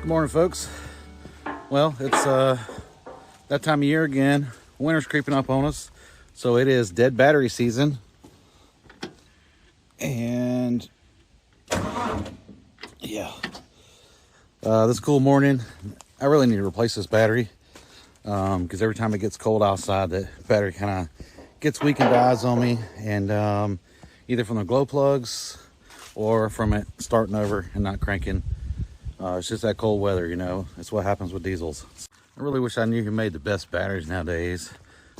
Morning, folks. Well, it's that time of year again. Winter's creeping up on us, so it is dead battery season. And yeah, this cool morning, I really need to replace this battery because every time it gets cold outside, the battery kind of gets weak and dies on me, and either from the glow plugs or from it starting over and not cranking. It's just that cold weather, you know. It's what happens with diesels. I really wish I knew who made the best batteries nowadays.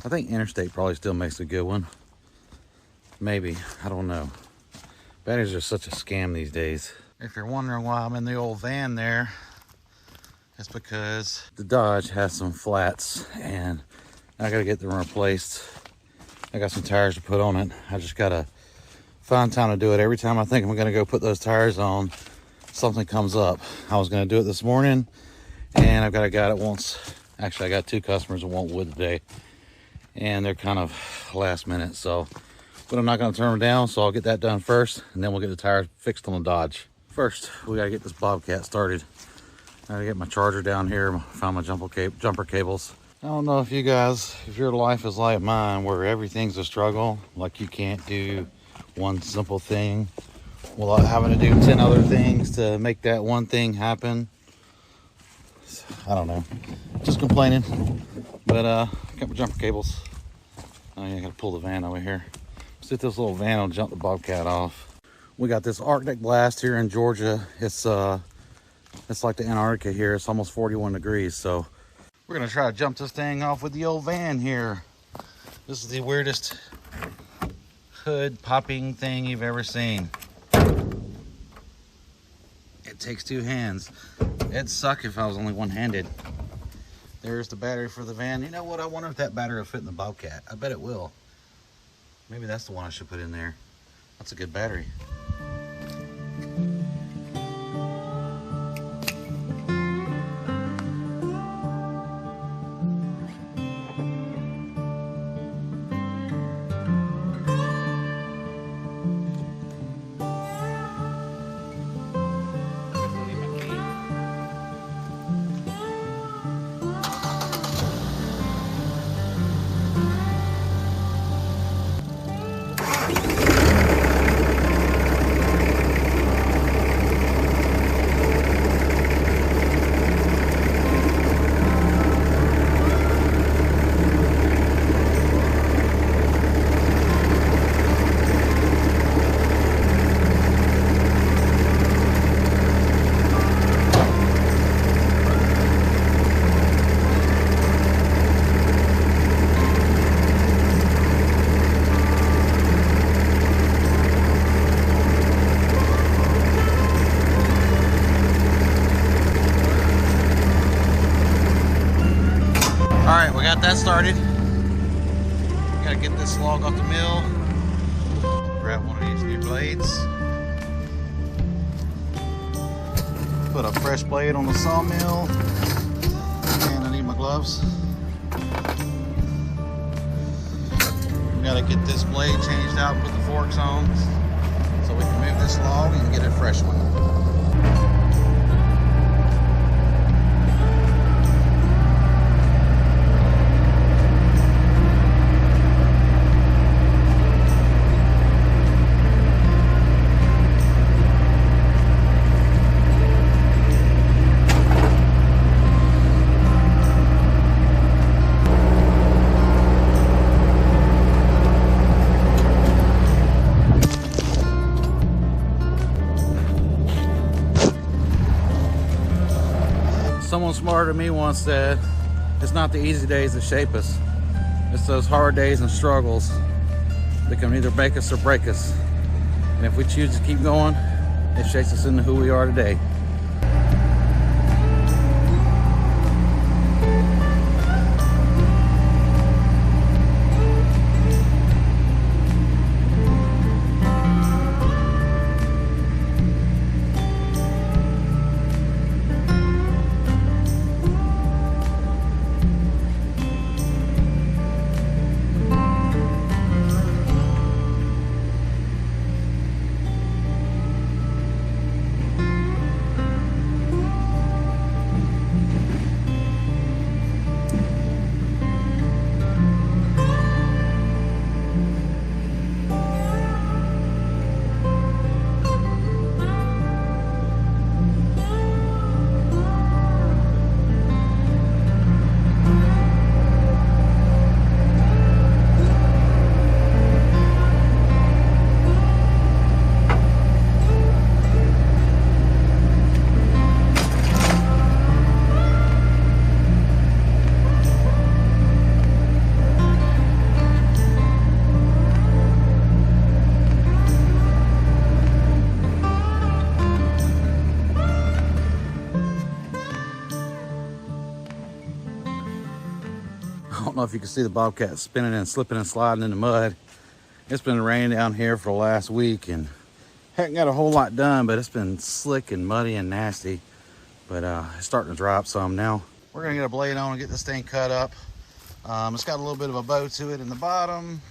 I think Interstate probably still makes a good one. Maybe, I don't know. Batteries are such a scam these days. If you're wondering why I'm in the old van there, it's because the Dodge has some flats and I gotta get them replaced. I got some tires to put on it. I just gotta find time to do it. Every time I think I'm gonna go put those tires on, something comes up. I was going to do it this morning, and I've got a guy that wants, actually I got two customers that want wood today, and they're kind of last minute, so, but I'm not going to turn them down, so I'll get that done first, and then we'll get the tires fixed on the Dodge. First, we got to get this Bobcat started. I got to get my charger down here, found my jumper cables. I don't know if you guys, if your life is like mine, where everything's a struggle, like you can't do one simple thing without having to do 10 other things to make that one thing happen. I don't know, just complaining. But got my jumper cables. Oh yeah, I gotta pull the van over here. See if this little van will jump the Bobcat off. We got this Arctic blast here in Georgia. It's like the Antarctica here. It's almost 41 degrees, so we're gonna try to jump this thing off with the old van here. This is the weirdest hood popping thing you've ever seen. It takes two hands. It'd suck if I was only one-handed. There's the battery for the van. You know what? I wonder if that battery will fit in the Bobcat. I bet it will. Maybe that's the one I should put in there. That's a good battery. Alright, we got that started. Gotta get this log off the mill. Grab one of these new blades. Put a fresh blade on the sawmill. And I need my gloves. We gotta get this blade changed out and put the forks on so we can move this log and get a fresh one. Someone smarter than me once said, it's not the easy days that shape us. It's those hard days and struggles that can either make us or break us. And if we choose to keep going, it shapes us into who we are today. I don't know if you can see the bobcat spinning and slipping and sliding in the mud. It's been raining down here for the last week and haven't got a whole lot done, but it's been slick and muddy and nasty. But it's starting to drop some now. We're gonna get a blade on and get this thing cut up. It's got a little bit of a bow to it in the bottom.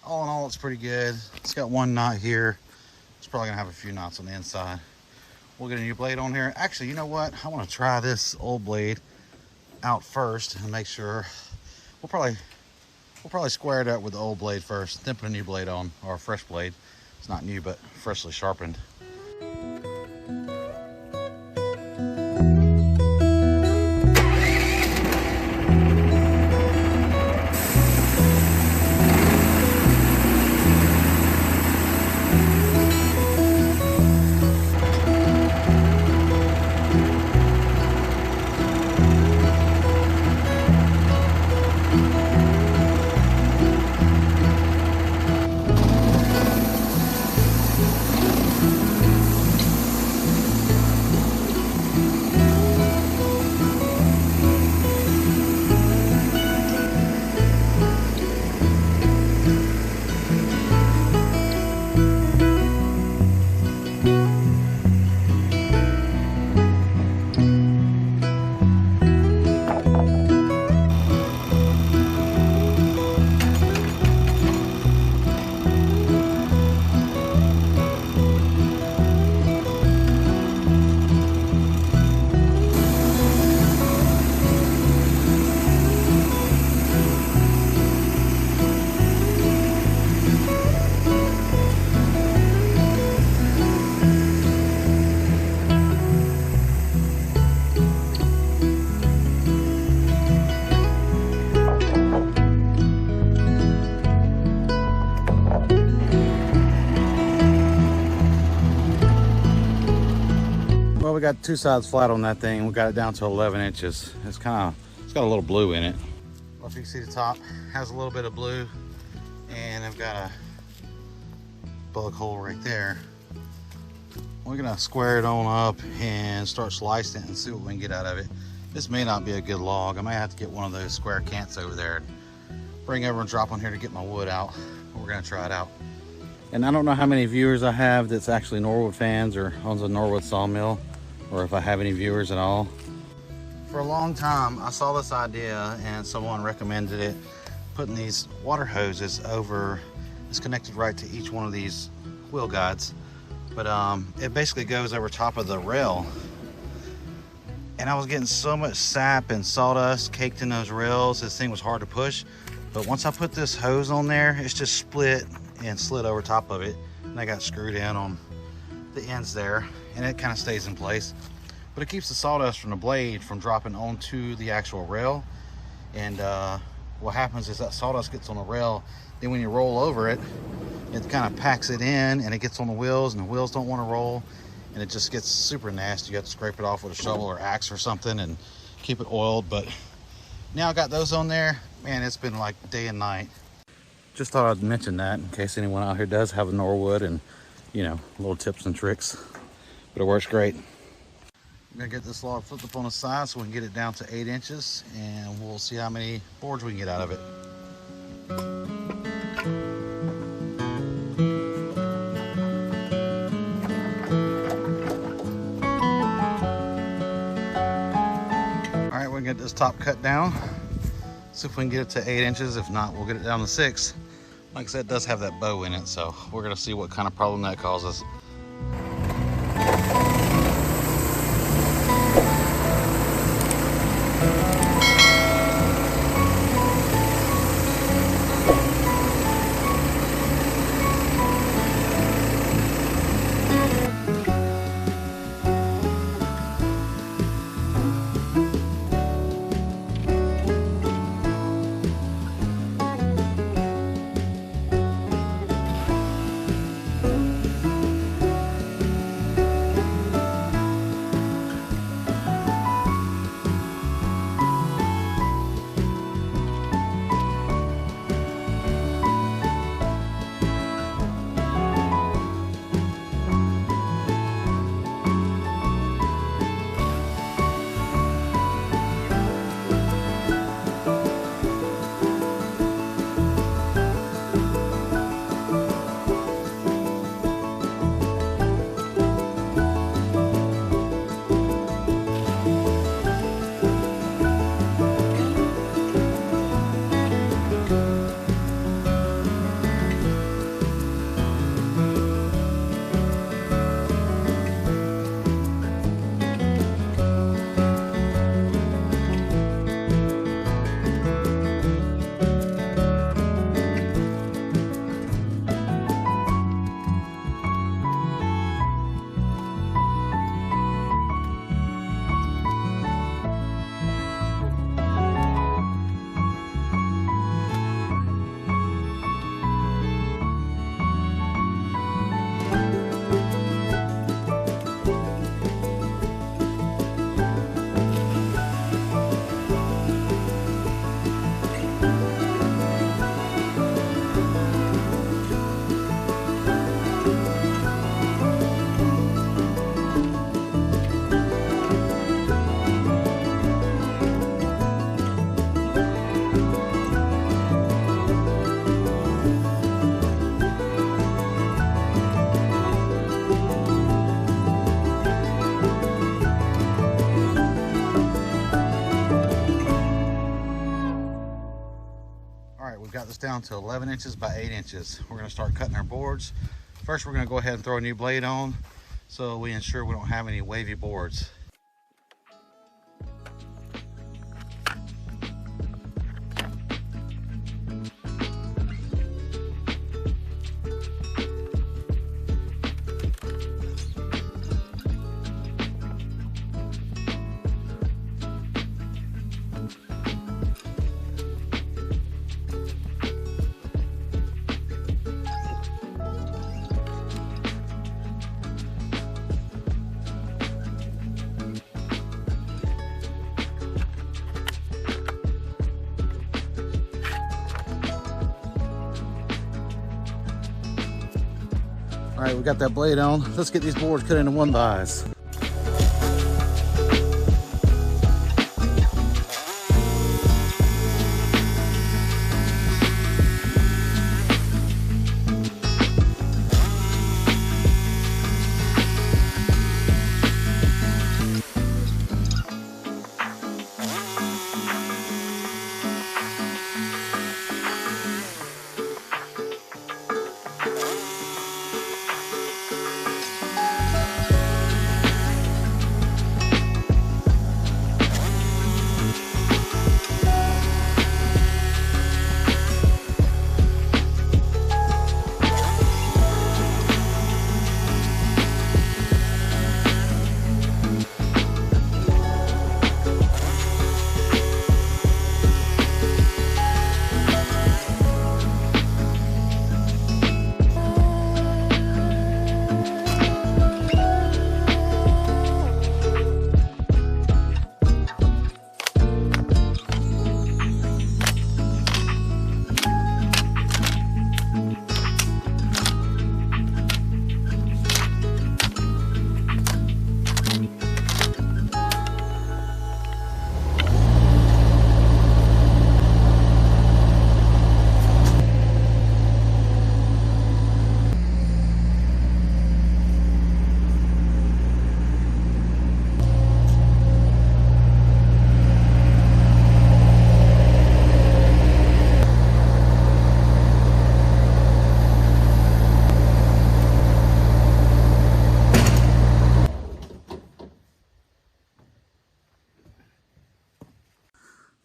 All in all, it's pretty good. It's got one knot here. It's probably gonna have a few knots on the inside. We'll get a new blade on here. Actually, you know what? I want to try this old blade out first and make sure. We'll probably square it up with the old blade first, then put a new blade on, or a fresh blade. It's not new, but freshly sharpened. Well, we got two sides flat on that thing. We got it down to 11 inches. It's got a little blue in it. Well, if you can see the top, has a little bit of blue, and I've got a bug hole right there. We're gonna square it on up and start slicing it and see what we can get out of it. This may not be a good log. I may have to get one of those square cants over there and bring over and drop on here to get my wood out. We're gonna try it out. And I don't know how many viewers I have that's actually Norwood fans or owns a Norwood sawmill, or if I have any viewers at all. For a long time, I saw this idea and someone recommended it, putting these water hoses over, it's connected right to each one of these wheel guides, but it basically goes over top of the rail. And I was getting so much sap and sawdust caked in those rails, this thing was hard to push. But once I put this hose on there, it's just split and slid over top of it. And I got screwed in on the ends there, and it kind of stays in place. But it keeps the sawdust from the blade from dropping onto the actual rail. And what happens is that sawdust gets on the rail, then when you roll over it, it kind of packs it in and it gets on the wheels, and the wheels don't want to roll, and it just gets super nasty. You have to scrape it off with a shovel or axe or something and keep it oiled. But now I got those on there, man, it's been like day and night. Just thought I'd mention that in case anyone out here does have a Norwood, and you know, little tips and tricks, but it works great. I'm gonna get this log flipped up on the side so we can get it down to 8 inches, and we'll see how many boards we can get out of it. All right, we're gonna get this top cut down. See if we can get it to 8 inches. If not, we'll get it down to 6. Like I said, it does have that bow in it, so we're gonna see what kind of problem that causes. right, we've got this down to 11 inches by 8 inches. We're gonna start cutting our boards. First, we're gonna go ahead and throw a new blade on so we ensure we don't have any wavy boards. All right, we got that blade on. Let's get these boards cut into one buys.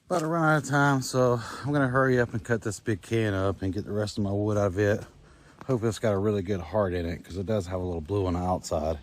About to run out of time, so I'm gonna hurry up and cut this big can up and get the rest of my wood out of it. Hope it's got a really good heart in it, because it does have a little blue on the outside.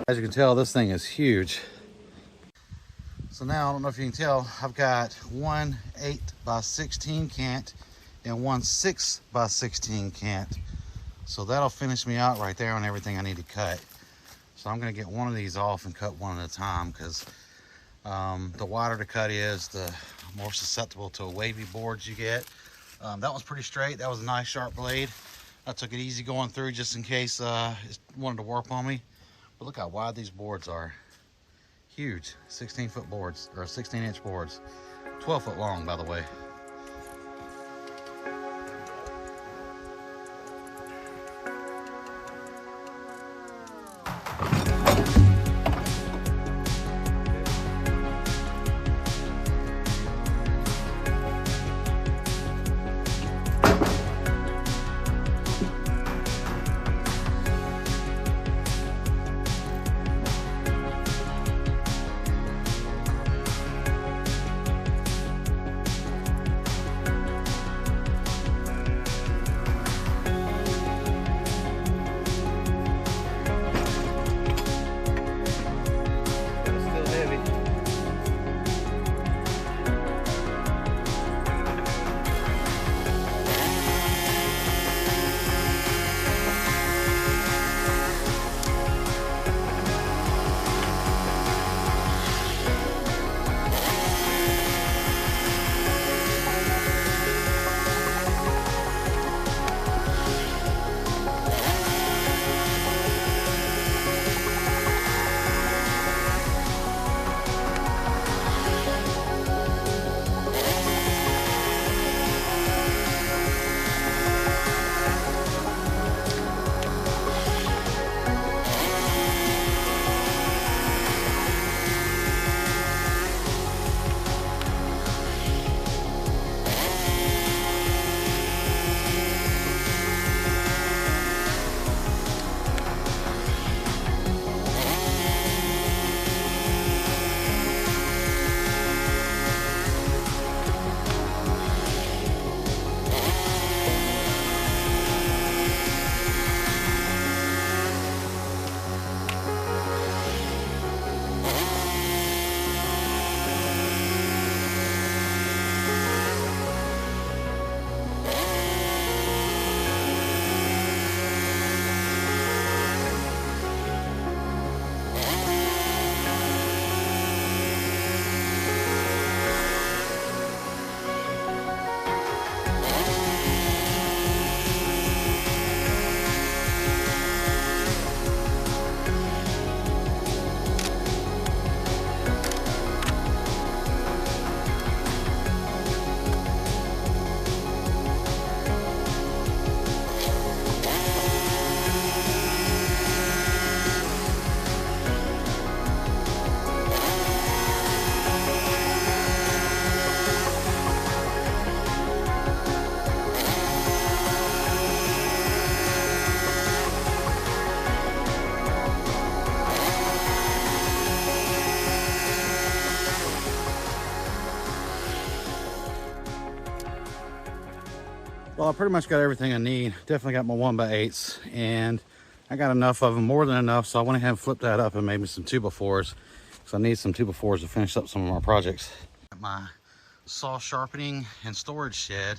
As you can tell, this thing is huge. So now, I don't know if you can tell, I've got one 8 by 16 cant and one 6 by 16 cant. So that'll finish me out right there on everything I need to cut. So I'm gonna get one of these off and cut one at a time, because the wider the cut is, the more susceptible to wavy boards you get. That one's pretty straight. That was a nice sharp blade. I took it easy going through just in case it wanted to warp on me. But look how wide these boards are. Huge, 16-foot boards, or 16-inch boards. 12 foot long, by the way. Well, I pretty much got everything I need. Definitely got my 1x8s, and I got enough of them, more than enough, so I went ahead and flipped that up and made me some 2x4s, because I need some 2x4s to finish up some of my projects. Got my saw sharpening and storage shed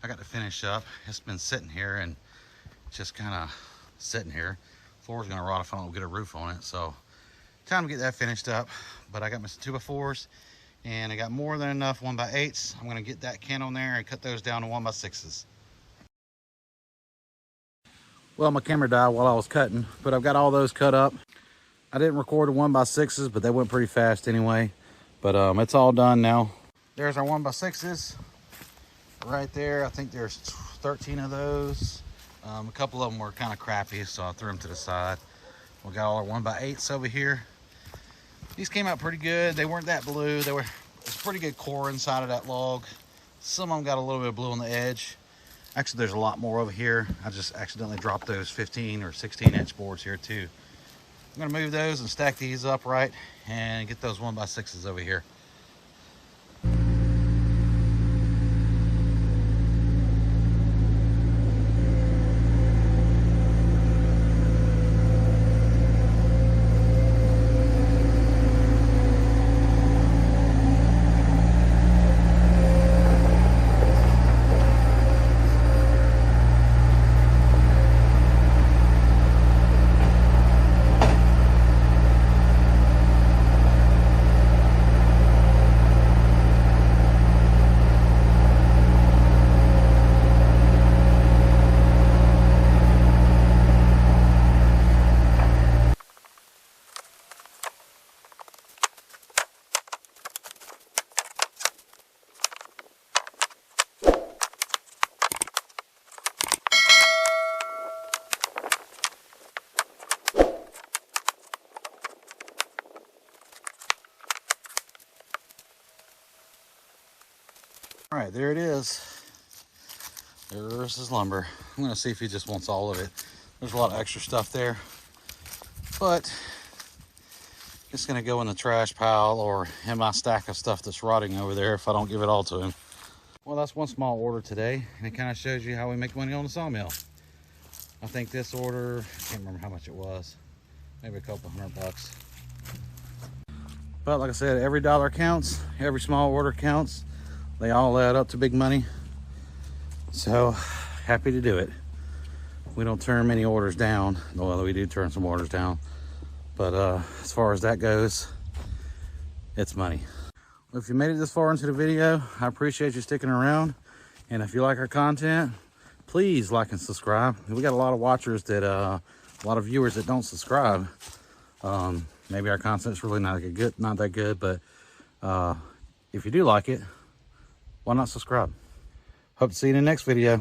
I got to finish up. It's been sitting here and just kind of sitting here. Floor's gonna rot if I don't get a roof on it, so time to get that finished up. But I got my 2x4s, and I got more than enough 1x8s. I'm gonna get that can on there and cut those down to 1x6s. Well, my camera died while I was cutting, but I've got all those cut up. I didn't record the 1x6s, but they went pretty fast anyway. But it's all done now. There's our 1x6s right there. I think there's 13 of those. A couple of them were kind of crappy, so I threw them to the side. We got all our 1x8s over here. These came out pretty good. They weren't that blue. There's pretty good core inside of that log. Some of them got a little bit of blue on the edge. Actually, there's a lot more over here. I just accidentally dropped those 15 or 16 inch boards here too. I'm gonna move those and stack these upright and get those 1x6s over here. All right, there it is. There's his lumber. I'm gonna see if he just wants all of it. There's a lot of extra stuff there, but it's gonna go in the trash pile or in my stack of stuff that's rotting over there if I don't give it all to him. Well, that's one small order today, and it kind of shows you how we make money on the sawmill. I think this order, I can't remember how much it was, maybe a couple $100. But like I said, every dollar counts, every small order counts. They all add up to big money. So happy to do it. We don't turn many orders down, although we do turn some orders down. But as far as that goes, it's money. Well, if you made it this far into the video, I appreciate you sticking around. And if you like our content, please like and subscribe. We got a lot of watchers that, a lot of viewers that don't subscribe. Maybe our content's really not that good, but if you do like it, why not subscribe? Hope to see you in the next video.